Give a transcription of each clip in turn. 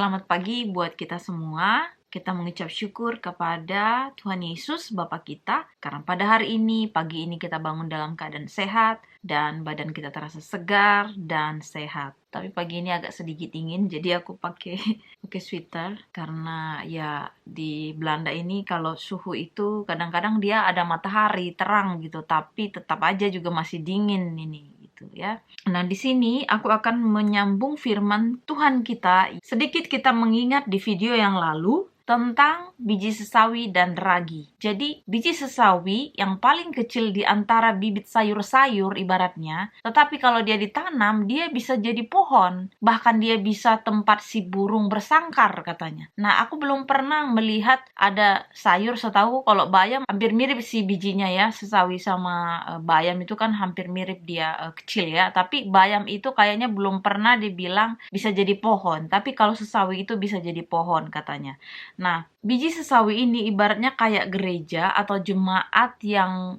Selamat pagi buat kita semua. Kita mengucap syukur kepada Tuhan Yesus Bapa kita karena pada hari ini, pagi ini kita bangun dalam keadaan sehat dan badan kita terasa segar dan sehat. Tapi pagi ini agak sedikit dingin, jadi aku pakai sweater karena ya di Belanda ini kalau suhu itu kadang-kadang dia ada matahari terang gitu, tapi tetap aja juga masih dingin ini gitu ya. Nah, di sini aku akan menyambung firman Tuhan kita. Sedikit kita mengingat di video yang lalu tentang biji sesawi dan ragi. Jadi, biji sesawi yang paling kecil di antara bibit sayur-sayur ibaratnya, tetapi kalau dia ditanam, dia bisa jadi pohon. Bahkan dia bisa tempat si burung bersangkar katanya. Nah, aku belum pernah melihat ada sayur, setahu kalau bayam hampir mirip si bijinya ya. Sesawi sama bayam itu kan hampir mirip dia kecil ya. Tapi bayam itu kayaknya belum pernah dibilang bisa jadi pohon. Tapi kalau sesawi itu bisa jadi pohon katanya. Nah, biji sesawi ini ibaratnya kayak gereja atau jemaat yang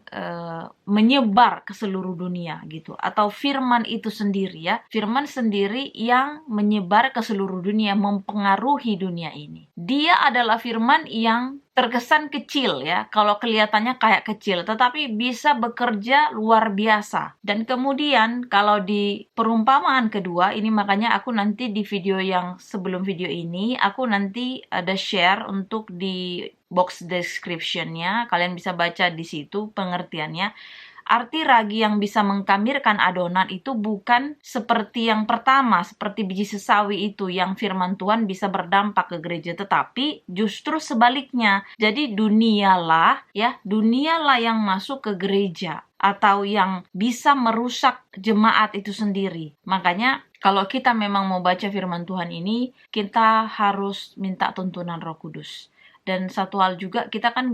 menyebar ke seluruh dunia gitu. Atau firman itu sendiri ya. Firman sendiri yang menyebar ke seluruh dunia, mempengaruhi dunia ini. Dia adalah firman yang terkesan kecil ya, kalau kelihatannya kayak kecil, tetapi bisa bekerja luar biasa. Dan kemudian kalau di perumpamaan kedua, ini makanya aku nanti di video yang sebelum video ini, aku nanti ada share untuk di box description-nya, kalian bisa baca di situ pengertiannya. Arti ragi yang bisa mengkamirkan adonan itu bukan seperti yang pertama, seperti biji sesawi itu yang firman Tuhan bisa berdampak ke gereja, tetapi justru sebaliknya. Jadi dunialah yang masuk ke gereja atau yang bisa merusak jemaat itu sendiri. Makanya kalau kita memang mau baca firman Tuhan ini, kita harus minta tuntunan Roh Kudus. Dan satu hal juga, kita kan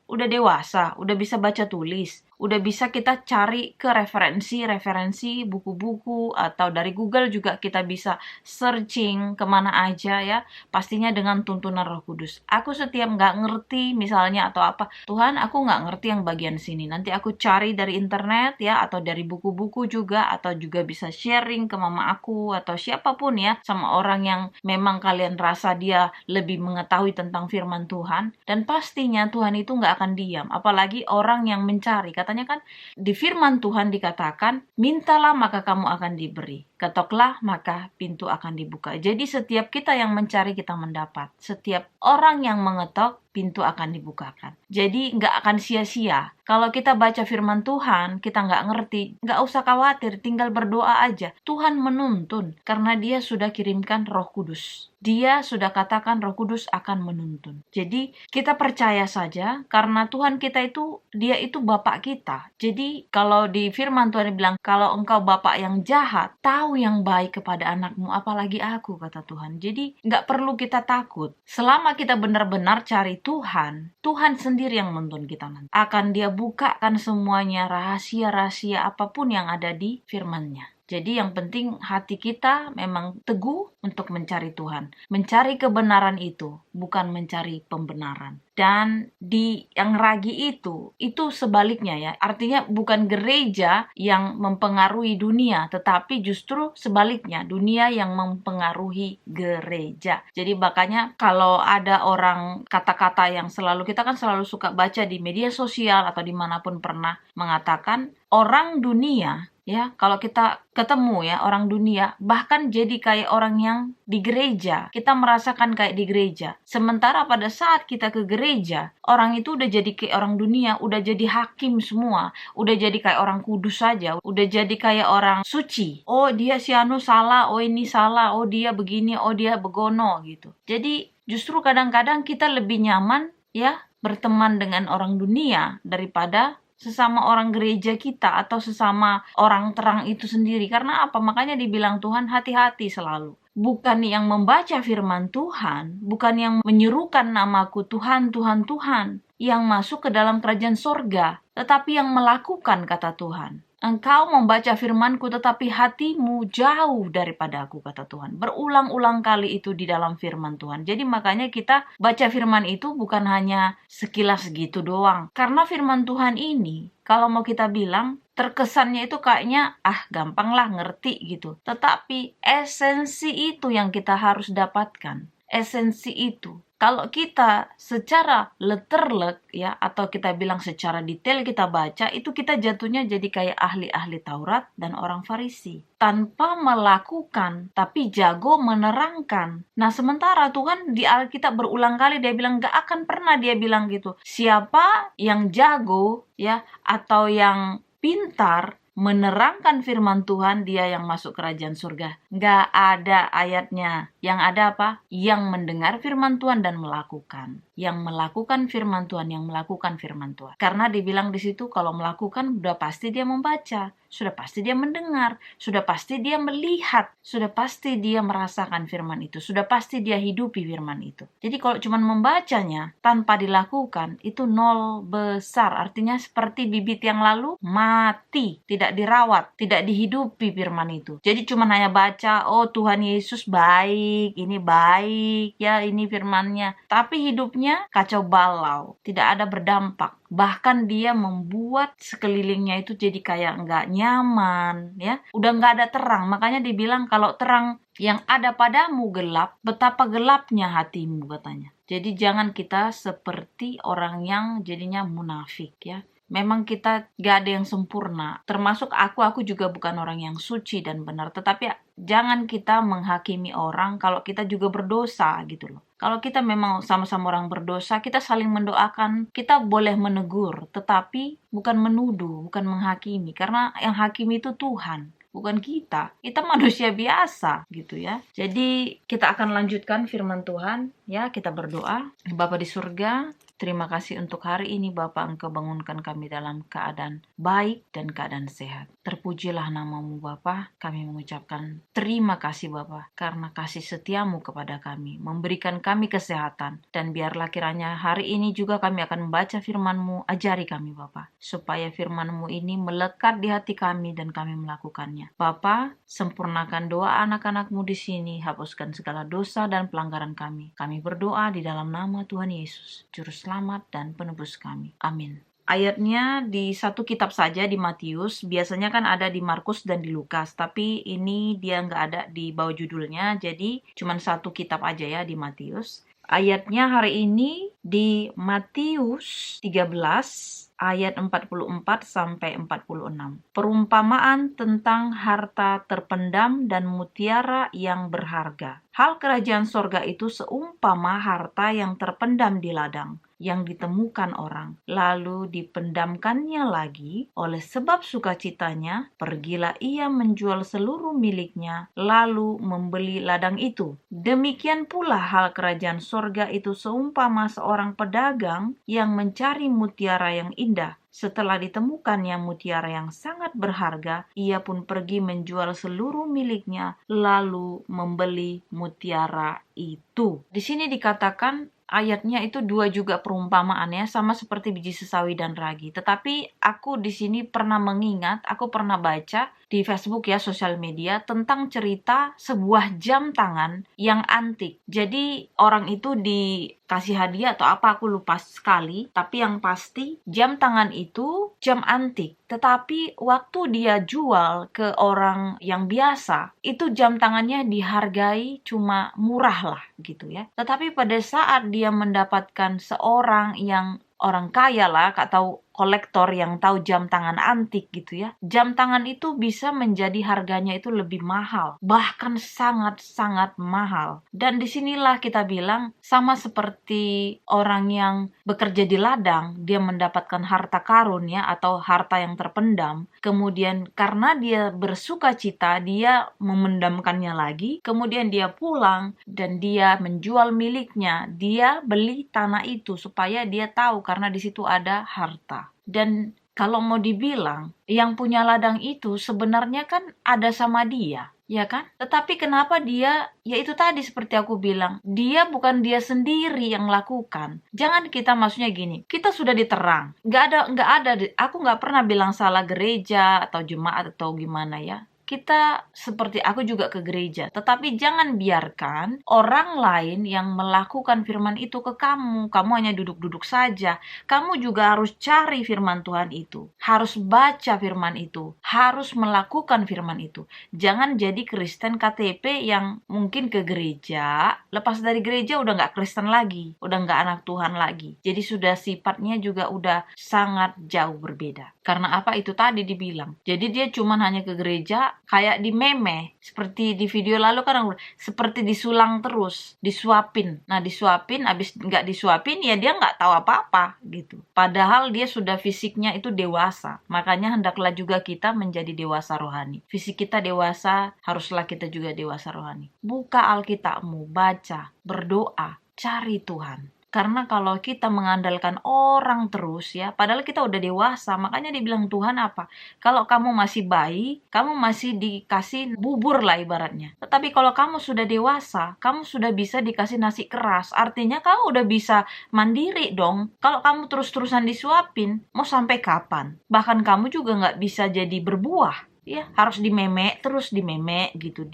udah dewasa, udah bisa baca tulis, udah bisa kita cari ke referensi buku-buku, atau dari Google juga kita bisa searching kemana aja ya, pastinya dengan tuntunan Roh Kudus. Aku setiap nggak ngerti misalnya atau apa, Tuhan aku nggak ngerti yang bagian sini, nanti aku cari dari internet ya, atau dari buku-buku juga, atau juga bisa sharing ke mama aku atau siapapun ya, sama orang yang memang kalian rasa dia lebih mengetahui tentang firman Tuhan. Dan pastinya Tuhan itu nggak akan diam, apalagi orang yang mencari. Katanya kan di firman Tuhan dikatakan, mintalah maka kamu akan diberi, ketoklah maka pintu akan dibuka. Jadi setiap kita yang mencari, kita mendapat. Setiap orang yang mengetok, pintu akan dibukakan. Jadi nggak akan sia-sia. Kalau kita baca firman Tuhan, kita nggak ngerti, nggak usah khawatir, tinggal berdoa aja. Tuhan menuntun, karena dia sudah kirimkan Roh Kudus. Dia sudah katakan Roh Kudus akan menuntun. Jadi kita percaya saja, karena Tuhan kita itu, dia itu Bapak kita. Jadi kalau di firman Tuhan bilang, kalau engkau Bapak yang jahat, tahu yang baik kepada anakmu, apalagi aku, kata Tuhan. Jadi nggak perlu kita takut. Selama kita benar-benar cari Tuhan, Tuhan sendiri yang menuntun kita nanti. Akan dia bukakan semuanya, rahasia-rahasia apapun yang ada di firman-Nya. Jadi yang penting hati kita memang teguh untuk mencari Tuhan. Mencari kebenaran itu, bukan mencari pembenaran. Dan di yang ragi itu sebaliknya ya. Artinya bukan gereja yang mempengaruhi dunia, tetapi justru sebaliknya, dunia yang mempengaruhi gereja. Jadi makanya kalau ada orang kata-kata yang kita kan selalu suka baca di media sosial atau dimanapun pernah mengatakan orang dunia. Ya, kalau kita ketemu ya orang dunia, bahkan jadi kayak orang yang di gereja. Kita merasakan kayak di gereja. Sementara pada saat kita ke gereja, orang itu udah jadi kayak orang dunia, udah jadi hakim semua, udah jadi kayak orang kudus saja, udah jadi kayak orang suci. Oh, dia si anu salah, oh ini salah, oh dia begini, oh dia begono gitu. Jadi justru kadang-kadang kita lebih nyaman ya berteman dengan orang dunia daripada sesama orang gereja kita atau sesama orang terang itu sendiri. Karena apa? Makanya dibilang Tuhan hati-hati selalu. Bukan yang membaca firman Tuhan, bukan yang menyerukan namaku Tuhan, Tuhan, Tuhan, yang masuk ke dalam kerajaan sorga, tetapi yang melakukan kata Tuhan. Engkau membaca firman-Ku, tetapi hatimu jauh daripada Aku, kata Tuhan. Berulang-ulang kali itu di dalam firman Tuhan. Jadi makanya kita baca firman itu bukan hanya sekilas gitu doang. Karena firman Tuhan ini, kalau mau kita bilang, terkesannya itu kayaknya gampang lah ngerti gitu. Tetapi esensi itu yang kita harus dapatkan. Esensi itu. Kalau kita secara letterlek ya, atau kita bilang secara detail kita baca, itu kita jatuhnya jadi kayak ahli-ahli Taurat dan orang Farisi. Tanpa melakukan, tapi jago menerangkan. Nah sementara Tuhan di Alkitab berulang kali dia bilang, gak akan pernah dia bilang gitu. Siapa yang jago ya, atau yang pintar menerangkan firman Tuhan, dia yang masuk kerajaan surga. Gak ada ayatnya. Yang ada apa? Yang mendengar firman Tuhan dan melakukan. Yang melakukan firman Tuhan, yang melakukan firman Tuhan. Karena dibilang di situ kalau melakukan sudah pasti dia membaca, sudah pasti dia mendengar, sudah pasti dia melihat, sudah pasti dia merasakan firman itu, sudah pasti dia hidupi firman itu. Jadi kalau cuma membacanya tanpa dilakukan, itu nol besar. Artinya seperti bibit yang lalu mati, tidak dirawat, tidak dihidupi firman itu. Jadi cuma hanya baca, oh Tuhan Yesus baik, ini baik ya, ini firmannya. Tapi hidupnya kacau balau, tidak ada berdampak. Bahkan dia membuat sekelilingnya itu jadi kayak nggak nyaman ya, udah nggak ada terang. Makanya dibilang kalau terang yang ada padamu gelap, betapa gelapnya hatimu katanya. Jadi jangan kita seperti orang yang jadinya munafik ya. Memang kita gak ada yang sempurna, termasuk aku juga bukan orang yang suci dan benar. Tetapi jangan kita menghakimi orang kalau kita juga berdosa gitu loh. Kalau kita memang sama-sama orang berdosa, kita saling mendoakan, kita boleh menegur, tetapi bukan menuduh, bukan menghakimi. Karena yang hakimi itu Tuhan, bukan kita. Kita manusia biasa gitu ya. Jadi kita akan lanjutkan firman Tuhan ya, kita berdoa. Bapa di surga, terima kasih untuk hari ini Bapa, Engkau bangunkan kami dalam keadaan baik dan keadaan sehat. Terpujilah namamu Bapa. Kami mengucapkan terima kasih Bapa, karena kasih setiamu kepada kami, memberikan kami kesehatan. Dan biarlah kiranya hari ini juga kami akan membaca firman-Mu. Ajari kami Bapa, supaya firman-Mu ini melekat di hati kami dan kami melakukannya. Bapa, sempurnakan doa anak-anak-Mu di sini, hapuskan segala dosa dan pelanggaran kami. Kami berdoa di dalam nama Tuhan Yesus, Juru Selamat dan Penebus kami. Amin. Ayatnya di satu kitab saja, di Matius. Biasanya kan ada di Markus dan di Lukas, tapi ini dia nggak ada di bawah judulnya, jadi cuma satu kitab aja ya di Matius. Ayatnya hari ini di Matius 13 ayat 44 sampai 46. Perumpamaan tentang harta terpendam dan mutiara yang berharga. Hal kerajaan sorga itu seumpama harta yang terpendam di ladang, yang ditemukan orang, lalu dipendamkannya lagi. Oleh sebab sukacitanya, pergilah ia menjual seluruh miliknya, lalu membeli ladang itu. Demikian pula hal kerajaan sorga itu seumpama seorang pedagang yang mencari mutiara yang indah. Setelah ditemukannya mutiara yang sangat berharga, ia pun pergi menjual seluruh miliknya, lalu membeli mutiara itu. Di sini dikatakan ayatnya itu dua juga perumpamaannya, sama seperti biji sesawi dan ragi. Tetapi aku di sini pernah mengingat, aku pernah baca di Facebook ya, sosial media, tentang cerita sebuah jam tangan yang antik. Jadi orang itu dikasih hadiah atau apa, aku lupa sekali. Tapi yang pasti jam tangan itu jam antik. Tetapi waktu dia jual ke orang yang biasa, itu jam tangannya dihargai cuma murah lah gitu ya. Tetapi pada saat dia mendapatkan seorang yang orang kaya lah, atau kolektor yang tahu jam tangan antik gitu ya, jam tangan itu bisa menjadi harganya itu lebih mahal, bahkan sangat-sangat mahal. Dan disinilah kita bilang sama seperti orang yang bekerja di ladang, dia mendapatkan harta karun ya, atau harta yang terpendam, kemudian karena dia bersuka cita, dia memendamkannya lagi, kemudian dia pulang dan dia menjual miliknya, dia beli tanah itu supaya dia tahu karena di situ ada harta. Dan kalau mau dibilang, yang punya ladang itu sebenarnya kan ada sama dia, ya kan? Tetapi kenapa dia, ya itu tadi seperti aku bilang, dia bukan dia sendiri yang lakukan. Jangan kita maksudnya gini, kita sudah diterang, nggak ada, aku nggak pernah bilang salah gereja atau jemaat atau gimana ya. kita seperti aku juga ke gereja, tetapi jangan biarkan orang lain yang melakukan firman itu ke kamu. Kamu hanya duduk-duduk saja. Kamu juga harus cari firman Tuhan itu, harus baca firman itu, harus melakukan firman itu. Jangan jadi Kristen KTP yang mungkin ke gereja, lepas dari gereja udah nggak Kristen lagi, udah nggak anak Tuhan lagi. Jadi sudah sifatnya juga udah sangat jauh berbeda. Karena apa? Itu tadi dibilang. Jadi dia cuman hanya ke gereja kayak di meme. Seperti di video lalu kan seperti disulang terus, disuapin. Nah disuapin, abis nggak disuapin ya dia nggak tahu apa-apa gitu. Padahal dia sudah fisiknya itu dewasa. Makanya hendaklah juga kita menjadi dewasa rohani. Fisik kita dewasa, haruslah kita juga dewasa rohani. Buka Alkitabmu, baca, berdoa, cari Tuhan. Karena kalau kita mengandalkan orang terus ya, padahal kita udah dewasa, makanya dibilang Tuhan apa? Kalau kamu masih bayi, kamu masih dikasih bubur lah ibaratnya. Tetapi kalau kamu sudah dewasa, kamu sudah bisa dikasih nasi keras. Artinya kamu udah bisa mandiri dong. Kalau kamu terus-terusan disuapin, mau sampai kapan? Bahkan kamu juga nggak bisa jadi berbuah. Ya, harus dimemek, terus dimemek gitu,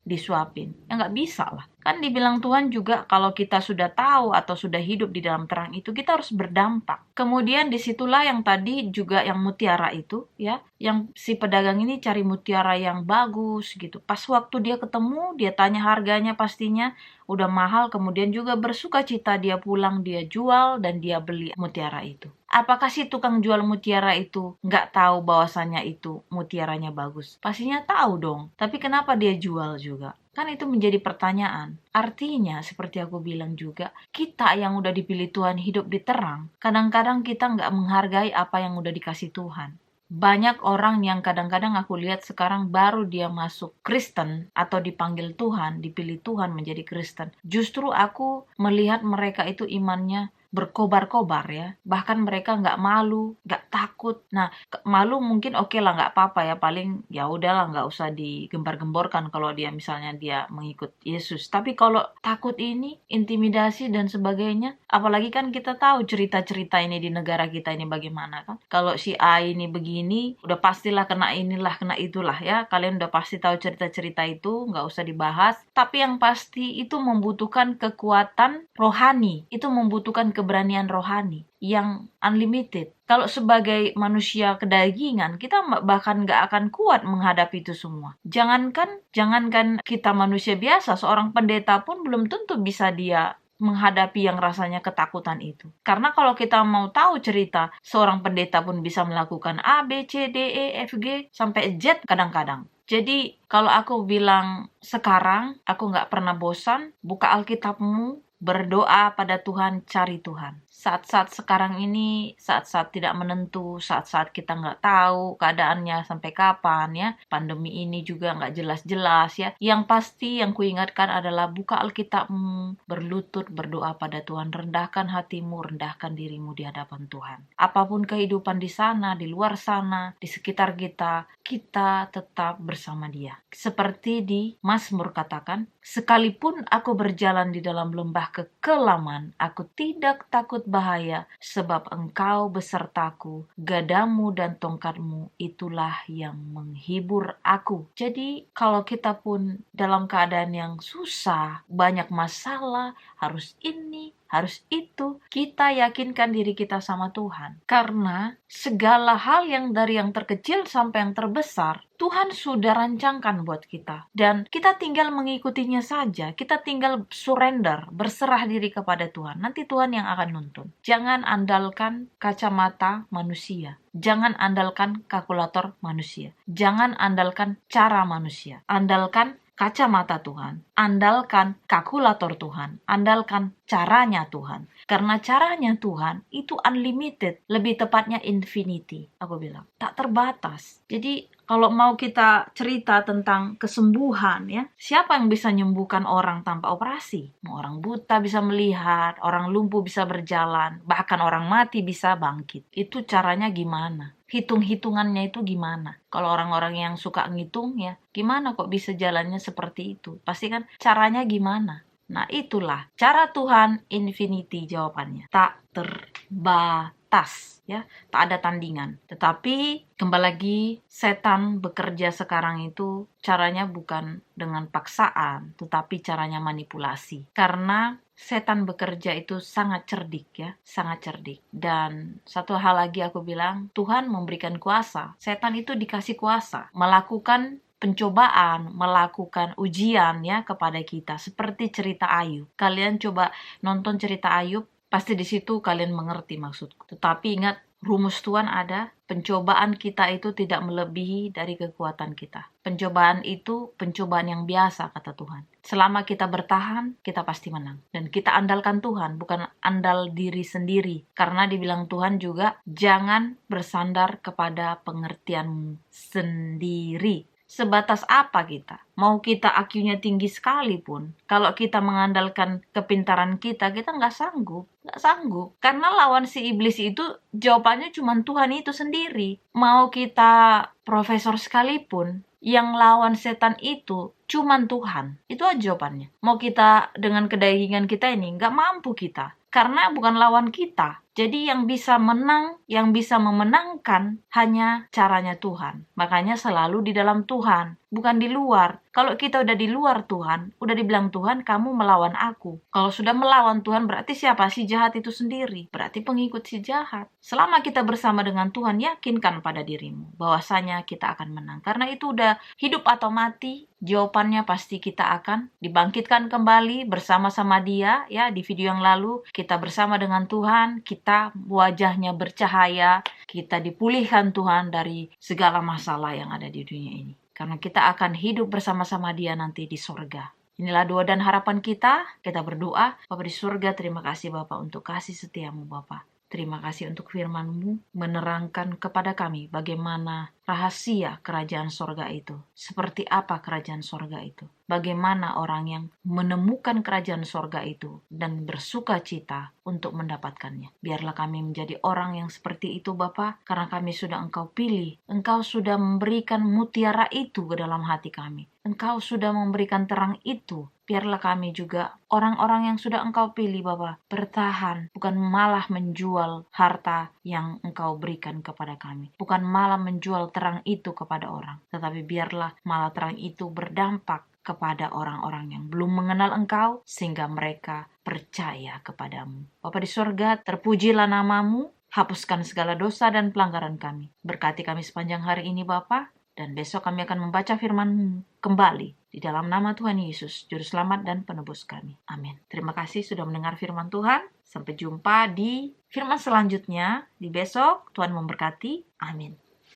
disuapin. Ya nggak bisa lah. Kan dibilang Tuhan juga kalau kita sudah tahu atau sudah hidup di dalam terang itu, kita harus berdampak. Kemudian disitulah yang tadi juga yang mutiara itu, ya, yang si pedagang ini cari mutiara yang bagus gitu. Pas waktu dia ketemu, dia tanya harganya pastinya udah mahal, kemudian juga bersuka cita dia pulang, dia jual dan dia beli mutiara itu. Apakah si tukang jual mutiara itu nggak tahu bahwasannya itu mutiaranya bagus? Pastinya tahu dong. Tapi kenapa dia jual juga? Kan itu menjadi pertanyaan. Artinya, seperti aku bilang juga, kita yang udah dipilih Tuhan hidup di terang, kadang-kadang kita nggak menghargai apa yang udah dikasih Tuhan. Banyak orang yang kadang-kadang aku lihat sekarang baru dia masuk Kristen atau dipanggil Tuhan, dipilih Tuhan menjadi Kristen. Justru aku melihat mereka itu imannya berkobar-kobar ya. Bahkan mereka nggak malu, nggak takut. Nah, malu mungkin oke lah, nggak apa-apa ya. Paling ya udahlah, nggak usah digembar-gemborkan kalau dia misalnya dia mengikut Yesus. Tapi kalau takut ini, intimidasi dan sebagainya, apalagi kan kita tahu cerita-cerita ini di negara kita ini bagaimana kan. Kalau si A ini begini, udah pastilah kena inilah, kena itulah ya. Kalian udah pasti tahu cerita-cerita itu, nggak usah dibahas. Tapi yang pasti itu membutuhkan kekuatan rohani. Itu membutuhkan keberanian rohani yang unlimited. Kalau sebagai manusia kedagingan, kita bahkan nggak akan kuat menghadapi itu semua. Jangankan kita manusia biasa, seorang pendeta pun belum tentu bisa dia menghadapi yang rasanya ketakutan itu. Karena kalau kita mau tahu cerita, seorang pendeta pun bisa melakukan A, B, C, D, E, F, G, sampai Z kadang-kadang. Jadi kalau aku bilang sekarang, aku nggak pernah bosan, buka Alkitabmu, berdoa pada Tuhan, cari Tuhan. Saat-saat sekarang ini, saat-saat tidak menentu, saat-saat kita nggak tahu keadaannya sampai kapan ya, pandemi ini juga nggak jelas-jelas ya. Yang pasti yang kuingatkan adalah buka Alkitabmu, berlutut, berdoa pada Tuhan, rendahkan hatimu, rendahkan dirimu di hadapan Tuhan. Apapun kehidupan di sana, di luar sana, di sekitar kita, kita tetap bersama Dia. Seperti di Mazmur katakan, sekalipun aku berjalan di dalam lembah kekelaman, aku tidak takut bahaya, sebab Engkau besertaku, gadamu dan tongkatmu itulah yang menghibur aku. Jadi kalau kita pun dalam keadaan yang susah, banyak masalah, harus ini, harus itu, kita yakinkan diri kita sama Tuhan. Karena segala hal yang dari yang terkecil sampai yang terbesar, Tuhan sudah rancangkan buat kita. Dan kita tinggal mengikutinya saja. Kita tinggal surrender, berserah diri kepada Tuhan. Nanti Tuhan yang akan nuntun. Jangan andalkan kacamata manusia. Jangan andalkan kalkulator manusia. Jangan andalkan cara manusia. Andalkan kacamata Tuhan, andalkan kalkulator Tuhan, andalkan caranya Tuhan. Karena caranya Tuhan itu unlimited, lebih tepatnya infinity, aku bilang. Tak terbatas. Jadi kalau mau kita cerita tentang kesembuhan ya, siapa yang bisa menyembuhkan orang tanpa operasi? Orang buta bisa melihat, orang lumpuh bisa berjalan, bahkan orang mati bisa bangkit. Itu caranya gimana? Hitung-hitungannya itu gimana? Kalau orang-orang yang suka ngitung ya, gimana kok bisa jalannya seperti itu? Pasti kan caranya gimana? Nah itulah cara Tuhan infinity jawabannya. Tak terbatas. atas, ya, tak ada tandingan. Tetapi kembali lagi, setan bekerja sekarang itu caranya bukan dengan paksaan, tetapi caranya manipulasi. Karena setan bekerja itu sangat cerdik, ya, sangat cerdik. Dan satu hal lagi aku bilang, Tuhan memberikan kuasa. Setan itu dikasih kuasa melakukan pencobaan, melakukan ujian, ya, kepada kita, seperti cerita Ayub. Kalian coba nonton cerita Ayub, pasti di situ kalian mengerti maksudku. Tetapi ingat, rumus Tuhan ada, pencobaan kita itu tidak melebihi dari kekuatan kita. Pencobaan itu pencobaan yang biasa, kata Tuhan. Selama kita bertahan, kita pasti menang. Dan kita andalkan Tuhan, bukan andal diri sendiri. Karena dibilang Tuhan juga, jangan bersandar kepada pengertianmu sendiri. Sebatas apa kita? Mau kita IQ-nya tinggi sekalipun, kalau kita mengandalkan kepintaran kita nggak sanggup. Nggak sanggup. Karena lawan si iblis itu jawabannya cuma Tuhan itu sendiri. Mau kita profesor sekalipun, yang lawan setan itu cuman Tuhan. Itu aja jawabannya. Mau kita dengan kedagingan kita ini, nggak mampu kita. Karena bukan lawan kita. Jadi yang bisa menang, yang bisa memenangkan hanya caranya Tuhan. Makanya selalu di dalam Tuhan, bukan di luar. Kalau kita udah di luar Tuhan, udah dibilang Tuhan, kamu melawan aku. Kalau sudah melawan Tuhan, berarti siapa? Si jahat itu sendiri. Berarti pengikut si jahat. Selama kita bersama dengan Tuhan, yakinkan pada dirimu bahwasanya kita akan menang. Karena itu udah hidup atau mati. Jawabannya pasti kita akan dibangkitkan kembali bersama-sama Dia, ya. Di video yang lalu kita bersama dengan Tuhan, kita wajahnya bercahaya, kita dipulihkan Tuhan dari segala masalah yang ada di dunia ini. Karena kita akan hidup bersama-sama Dia nanti di surga. Inilah doa dan harapan kita. Kita berdoa, Bapa di surga, terima kasih Bapa untuk kasih setiamu Bapa. Terima kasih untuk firman-Mu menerangkan kepada kami bagaimana rahasia kerajaan sorga itu. Seperti apa kerajaan sorga itu. Bagaimana orang yang menemukan kerajaan sorga itu dan bersuka cita untuk mendapatkannya. Biarlah kami menjadi orang yang seperti itu Bapa, karena kami sudah Engkau pilih. Engkau sudah memberikan mutiara itu ke dalam hati kami. Engkau sudah memberikan terang itu. Biarlah kami juga orang-orang yang sudah Engkau pilih Bapa, bertahan, bukan malah menjual harta yang Engkau berikan kepada kami. Bukan malah menjual terang itu kepada orang. Tetapi biarlah malah terang itu berdampak kepada orang-orang yang belum mengenal Engkau, sehingga mereka percaya kepadamu. Bapa di surga, terpujilah nama-Mu, hapuskan segala dosa dan pelanggaran kami. Berkati kami sepanjang hari ini Bapa, dan besok kami akan membaca firman-Mu kembali. Di dalam nama Tuhan Yesus, Juru Selamat dan Penebus kami. Amin. Terima kasih sudah mendengar firman Tuhan. Sampai jumpa di firman selanjutnya di besok. Tuhan memberkati. Amin.